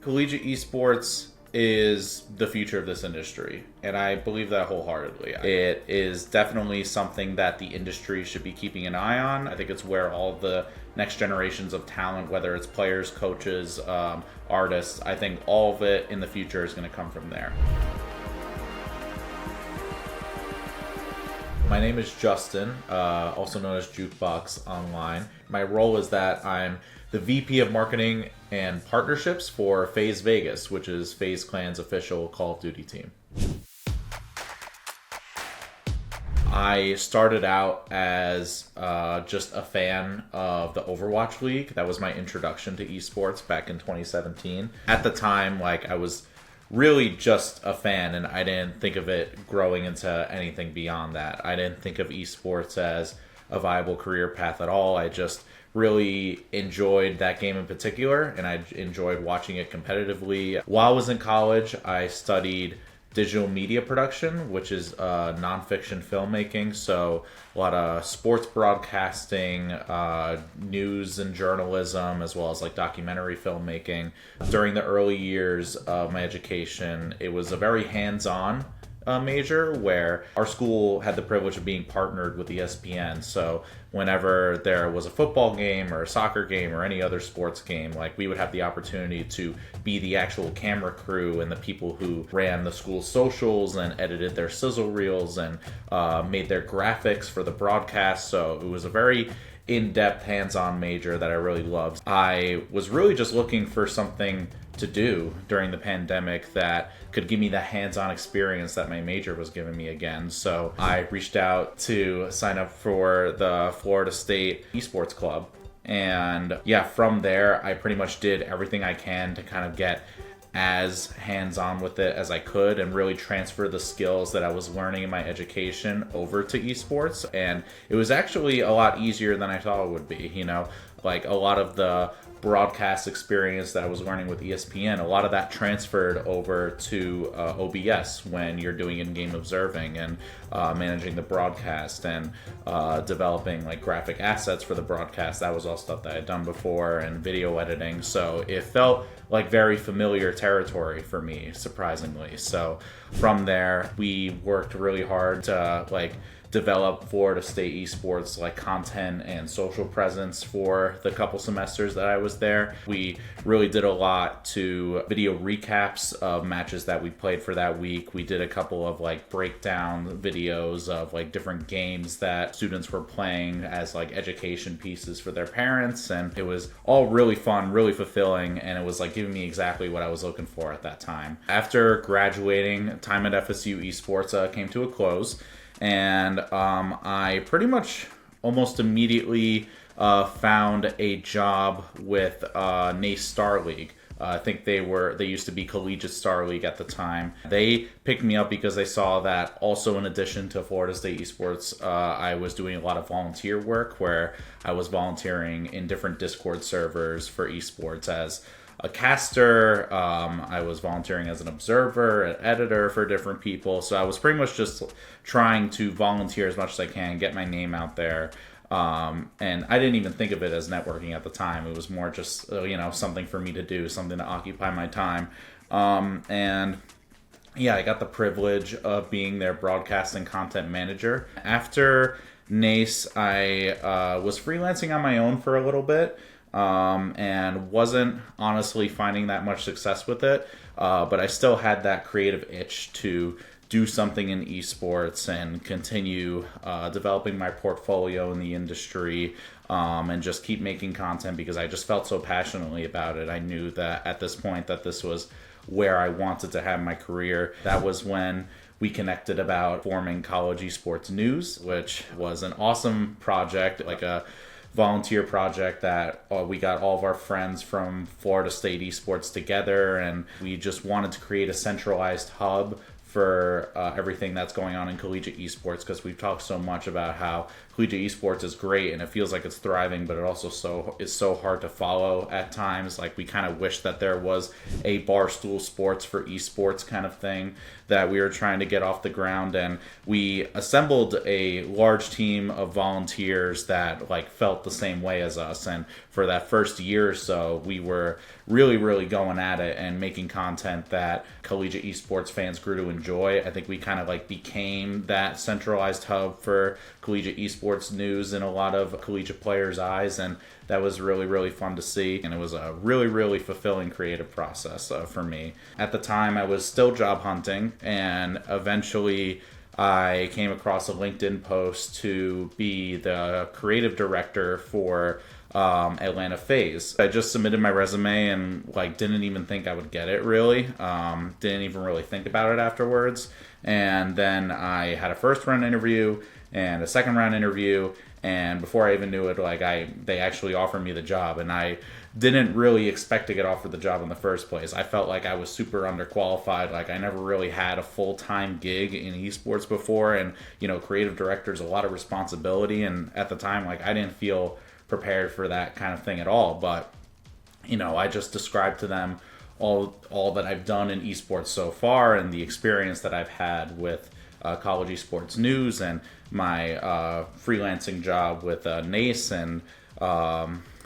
Collegiate Esports is the future of this industry, and I believe that wholeheartedly. It is definitely something that the industry should be keeping an eye on. I think it's where all the next generations of talent, whether it's players, coaches, artists, I think all of it in the future is going to come from there. My name is Justin, also known as Jukebox online. My role is that I'm the VP of Marketing and Partnerships for FaZe Vegas, which is FaZe Clan's official Call of Duty team. I started out as just a fan of the Overwatch League. That was my introduction to esports back in 2017. At the time, I was really just a fan, and I didn't think of it growing into anything beyond that. I didn't think of esports as a viable career path at all. I just really enjoyed that game in particular, and I enjoyed watching it competitively. While I was in college, I studied digital media production, which is nonfiction filmmaking. So a lot of sports broadcasting, news and journalism, as well as documentary filmmaking. During the early years of my education, it was a very hands-on major where our school had the privilege of being partnered with ESPN. So whenever there was a football game or a soccer game or any other sports game, we would have the opportunity to be the actual camera crew and the people who ran the school's socials and edited their sizzle reels and made their graphics for the broadcast. So it was a very in-depth, hands-on major that I really loved. I was really just looking for something to do during the pandemic that could give me the hands-on experience that my major was giving me again. So I reached out to sign up for the Florida State Esports Club. And yeah, from there, I pretty much did everything I can to kind of get as hands-on with it as I could and really transfer the skills that I was learning in my education over to esports. And it was actually a lot easier than I thought it would be. A lot of the broadcast experience that I was learning with ESPN, a lot of that transferred over to OBS when you're doing in-game observing and managing the broadcast and developing graphic assets for the broadcast. That was all stuff that I had done before, and video editing. So it felt like very familiar territory for me, surprisingly. So from there, we worked really hard to develop Florida State Esports content and social presence for the couple semesters that I was there. We really did a lot to video recaps of matches that we played for that week. We did a couple of breakdown videos of different games that students were playing as education pieces for their parents, and it was all really fun, really fulfilling, and it was giving me exactly what I was looking for at that time. After graduating, time at FSU Esports came to a close. And I pretty much almost immediately found a job with NACE Starleague. I think they used to be Collegiate Starleague at the time. They picked me up because they saw that also in addition to Florida State Esports, I was doing a lot of volunteer work where I was volunteering in different Discord servers for esports as a caster. I was volunteering as an observer, an editor for different people. So I was pretty much just trying to volunteer as much as I can, get my name out there. And I didn't even think of it as networking at the time. It was more just, something for me to do, something to occupy my time. And yeah, I got the privilege of being their broadcasting content manager. After NACE, I was freelancing on my own for a little bit. And wasn't honestly finding that much success with it, but I still had that creative itch to do something in esports and continue developing my portfolio in the industry, and just keep making content because I just felt so passionately about it. I knew that at this point that this was where I wanted to have my career. That was when we connected about forming College Esports News, which was an awesome project, a volunteer project that we got all of our friends from Florida State Esports together, and we just wanted to create a centralized hub for everything that's going on in collegiate esports, because we've talked so much about how collegiate esports is great and it feels like it's thriving, but it also is so hard to follow at times. Like, we kind of wish that there was a Barstool Sports for esports kind of thing that we were trying to get off the ground, and we assembled a large team of volunteers that like felt the same way as us. And for that first year or so, we were really going at it and making content that collegiate esports fans grew to enjoy. I think we kind of like became that centralized hub for collegiate esports news in a lot of collegiate players' eyes, and that was really fun to see, and it was a really fulfilling creative process for me. At the time, I was still job hunting, and eventually I came across a LinkedIn post to be the creative director for Atlanta FaZe. I just submitted my resume and like didn't even think I would get it really. Didn't even really think about it afterwards. And then I had a first round interview and a second round interview, and before I even knew it, like they actually offered me the job, and I didn't really expect to get offered the job in the first place. I felt like I was super underqualified. Like, I never really had a full-time gig in esports before, and creative director's a lot of responsibility, and at the time, like, I didn't feel prepared for that kind of thing at all. But I just described to them all that I've done in esports so far, and the experience that I've had with College Esports News, and my freelancing job with NACE, and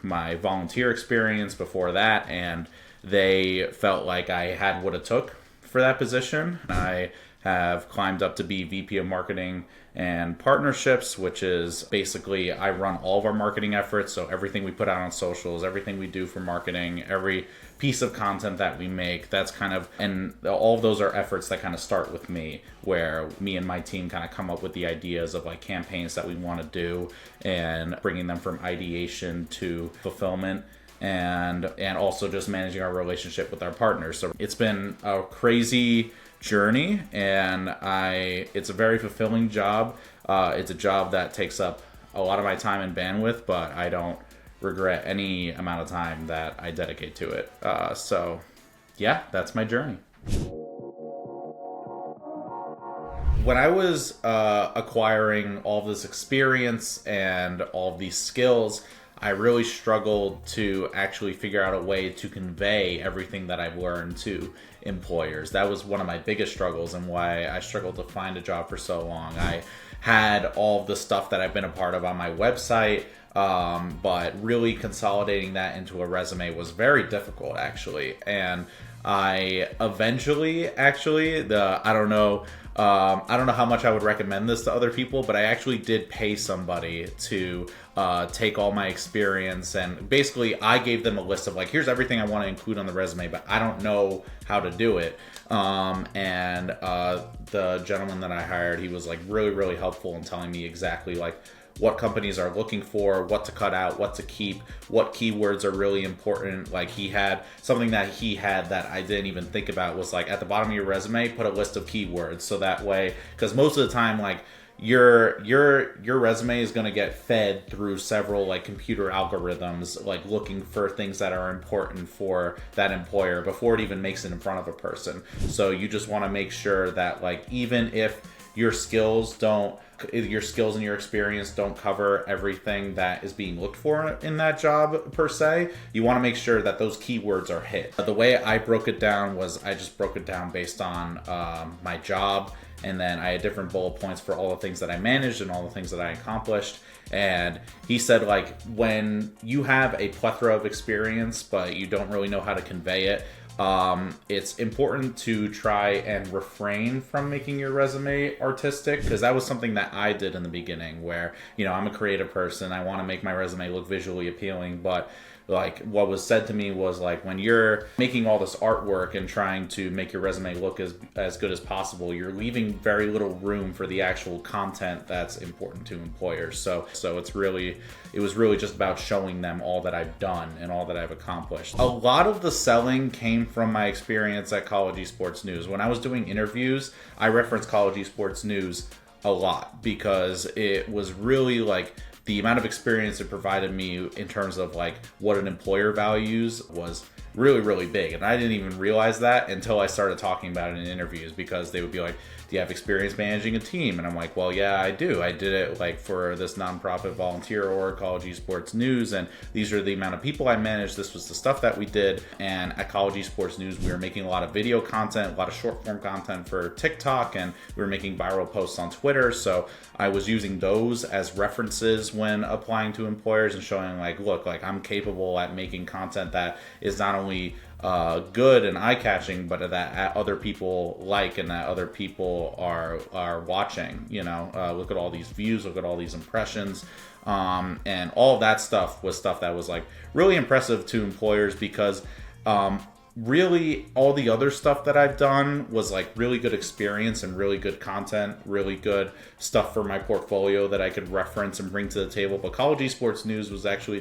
my volunteer experience before that, and they felt like I had what it took for that position. I have climbed up to be VP of Marketing and Partnerships, which is basically I run all of our marketing efforts. So everything we put out on socials, everything we do for marketing, every piece of content that we make, that's kind of, and all of those are efforts that kind of start with me, where me and my team kind of come up with the ideas of like campaigns that we want to do, and bringing them from ideation to fulfillment, and also just managing our relationship with our partners. So it's been a crazy journey, and it's a very fulfilling job. It's a job that takes up a lot of my time and bandwidth, but I don't regret any amount of time that I dedicate to it. So yeah, that's my journey. When I was acquiring all this experience and all these skills, I really struggled to actually figure out a way to convey everything that I've learned to employers. That was one of my biggest struggles, and why I struggled to find a job for so long. I had all of the stuff that I've been a part of on my website, but really consolidating that into a resume was very difficult, actually. And I eventually, I don't know how much I would recommend this to other people, but I actually did pay somebody to take all my experience, and basically I gave them a list of like, here's everything I want to include on the resume, but I don't know how to do it. And the gentleman that I hired, he was like really helpful in telling me exactly like what companies are looking for, what to cut out, what to keep, what keywords are really important. Like, he had something that I didn't even think about, was like, at the bottom of your resume, put a list of keywords. So that way, because most of the time, like, your resume is going to get fed through several like computer algorithms, like looking for things that are important for that employer before it even makes it in front of a person. So you just want to make sure that, like, even if your skills and your experience don't cover everything that is being looked for in that job per se, you want to make sure that those keywords are hit. The way I broke it down was I just broke it down based on my job, and then I had different bullet points for all the things that I managed and all the things that I accomplished. And he said, like, when you have a plethora of experience but you don't really know how to convey it, it's important to try and refrain from making your resume artistic, because that was something that I did in the beginning, where, I'm a creative person. I want to make my resume look visually appealing, but like, what was said to me was like, when you're making all this artwork and trying to make your resume look as good as possible, you're leaving very little room for the actual content that's important to employers. So it was really just about showing them all that I've done and all that I've accomplished. A lot of the selling came from my experience at College Esports News. When I was doing interviews, I referenced College Esports News a lot, because it was really like, the amount of experience it provided me in terms of like what an employer values was really, really big. And I didn't even realize that until I started talking about it in interviews, because they would be like, do you have experience managing a team? And I'm like, well, yeah, I do. I did it like for this nonprofit volunteer org, College Esports News, and these are the amount of people I managed. This was the stuff that we did. And at College Esports News, we were making a lot of video content, a lot of short form content for TikTok, and we were making viral posts on Twitter. So I was using those as references when applying to employers and showing like, look, like I'm capable at making content that is not only good and eye-catching, but that other people like and that other people are watching. Look at all these views, look at all these impressions, and all of that stuff was stuff that was like really impressive to employers, because really all the other stuff that I've done was like really good experience and really good content, really good stuff for my portfolio that I could reference and bring to the table. But College Esports News was actually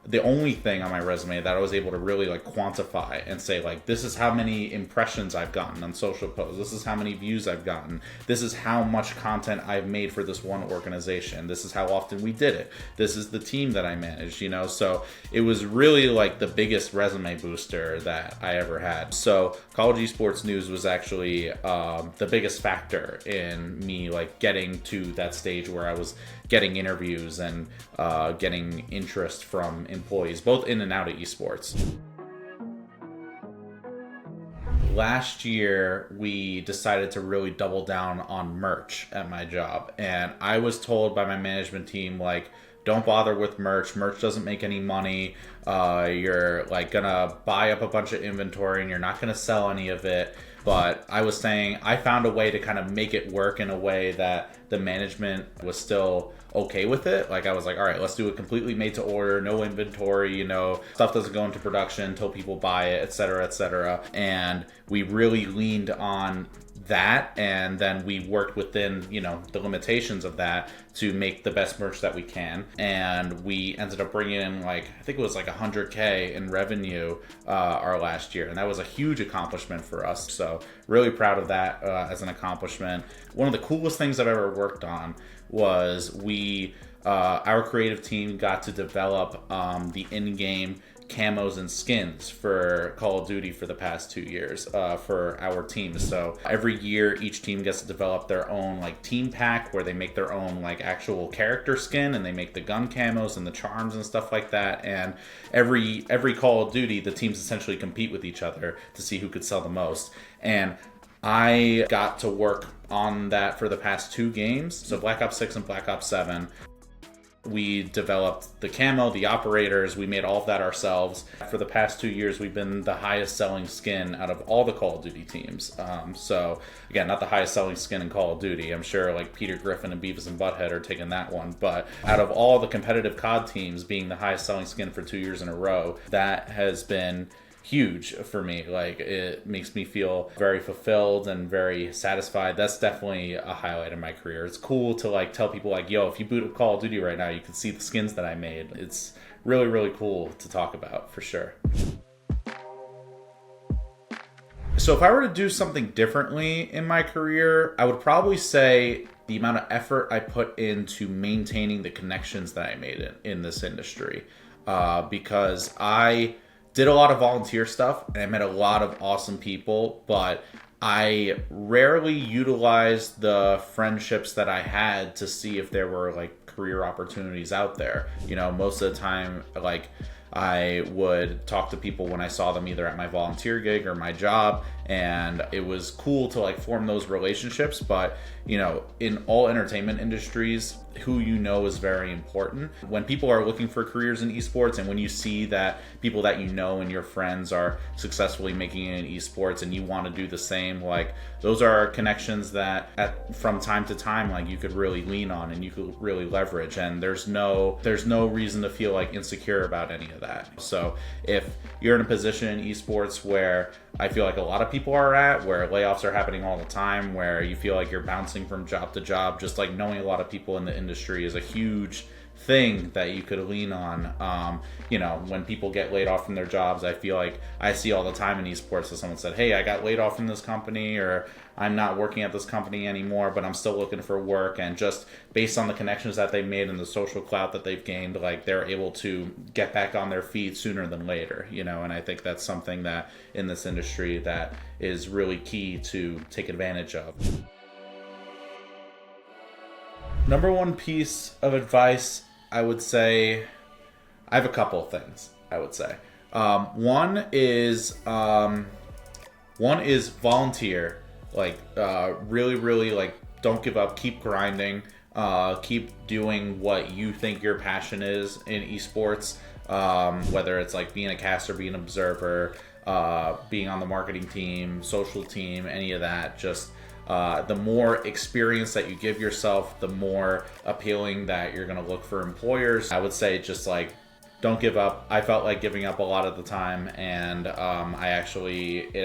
the only thing on my resume that I was able to really like quantify and say like, this is how many impressions I've gotten on social posts. This is how many views I've gotten. This is how much content I've made for this one organization. This is how often we did it. This is the team that I managed, so it was really like the biggest resume booster that I ever had. So College Esports News was actually the biggest factor in me like getting to that stage where I was getting interviews and getting interest from employees, both in and out of esports. Last year, we decided to really double down on merch at my job. And I was told by my management team, like, don't bother with merch. Merch doesn't make any money. You're like gonna buy up a bunch of inventory and you're not gonna sell any of it. But I was saying I found a way to kind of make it work in a way that the management was still okay with it. Like I was like, all right, let's do it completely made to order, no inventory, stuff doesn't go into production until people buy it, et cetera, et cetera. And we really leaned on that, and then we worked within the limitations of that to make the best merch that we can. And we ended up bringing in I think it was like 100K in revenue our last year, and that was a huge accomplishment for us. So really proud of that as an accomplishment. One of the coolest things I've ever worked on was our creative team got to develop the in-game camos and skins for Call of Duty for the past 2 years for our team. So every year each team gets to develop their own team pack where they make their own actual character skin, and they make the gun camos and the charms and stuff like that. And every Call of Duty, the teams essentially compete with each other to see who could sell the most. And I got to work on that for the past 2 games. So Black Ops 6 and Black Ops 7. We developed the camo, the operators, we made all of that ourselves. For the past 2 years, we've been the highest selling skin out of all the Call of Duty teams. So again, not the highest selling skin in Call of Duty. I'm sure Peter Griffin and Beavis and Butthead are taking that one. But out of all the competitive COD teams, being the highest selling skin for 2 years in a row, that has been huge for me. It makes me feel very fulfilled and very satisfied. That's definitely a highlight of my career. It's cool to tell people yo, if you boot up Call of Duty right now, you can see the skins that I made. It's really, really cool to talk about for sure. So if I were to do something differently in my career, I would probably say the amount of effort I put into maintaining the connections that I made in this industry, because I did a lot of volunteer stuff and I met a lot of awesome people, but I rarely utilized the friendships that I had to see if there were career opportunities out there. Most of the time, I would talk to people when I saw them either at my volunteer gig or my job, and it was cool to form those relationships. But in all entertainment industries, who is very important. When people are looking for careers in esports, and when you see that people that and your friends are successfully making it in esports and you want to do the same, those are connections that from time to time you could really lean on and you could really leverage, and there's no reason to feel insecure about any of that. So if you're in a position in esports where I feel a lot of people are at, where layoffs are happening all the time, where you feel you're bouncing from job to job, just knowing a lot of people in the industry is a huge thing that you could lean on. When people get laid off from their jobs, I feel like I see all the time in esports that someone said, hey, I got laid off from this company, or I'm not working at this company anymore, but I'm still looking for work. And just based on the connections that they've made and the social clout that they've gained, like, they're able to get back on their feet sooner than later, and I think that's something that in this industry that is really key to take advantage of. Number one piece of advice, I would say, I have a couple of things, I would say. One is volunteer. Really, don't give up. Keep grinding. Keep doing what you think your passion is in esports. Whether it's like being a caster, being an observer, being on the marketing team, social team, any of that. Just the more experience that you give yourself, the more appealing that you're going to look for employers. I would say just don't give up. I felt like giving up a lot of the time, and it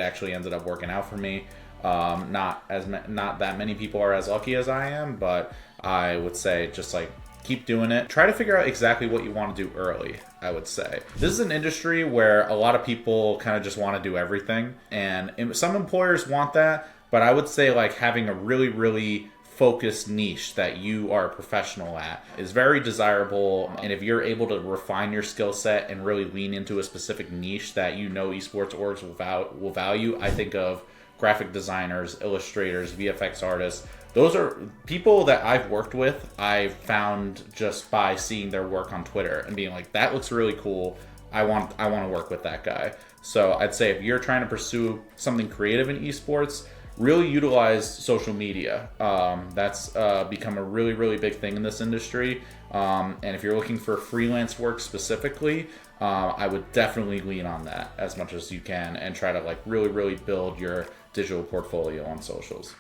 actually ended up working out for me. Not that many people are as lucky as I am, but I would say just keep doing it. Try to figure out exactly what you want to do early, I would say. This is an industry where a lot of people kind of just want to do everything, and some employers want that, but I would say having a really, really focused niche that you are a professional at is very desirable. And if you're able to refine your skill set and really lean into a specific niche that esports orgs will value, I think of graphic designers, illustrators, VFX artists. Those are people that I've worked with, I've found just by seeing their work on Twitter and being like, that looks really cool. I want to work with that guy. So I'd say if you're trying to pursue something creative in esports, really utilize social media. That's become a really, really big thing in this industry. And if you're looking for freelance work specifically, I would definitely lean on that as much as you can and try to really, really build your digital portfolio on socials.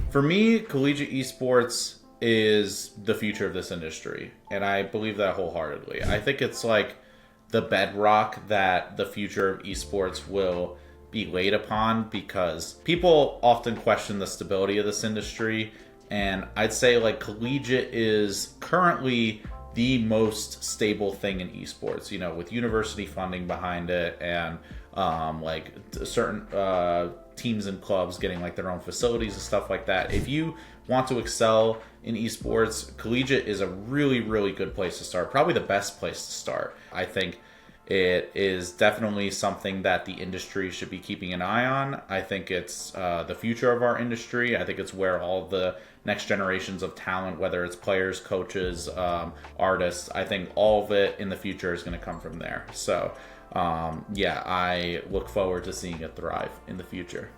For me, collegiate esports is the future of this industry, and I believe that wholeheartedly. I think it's the bedrock that the future of esports will be laid upon, because people often question the stability of this industry, and I'd say collegiate is currently the most stable thing in esports, with university funding behind it, and certain teams and clubs getting their own facilities and stuff like that. If you want to excel in esports, collegiate is a really, really good place to start. Probably the best place to start. I think it is definitely something that the industry should be keeping an eye on. I think it's the future of our industry. I think it's where all the next generations of talent, whether it's players, coaches, artists, I think all of it in the future is going to come from there. So I look forward to seeing it thrive in the future.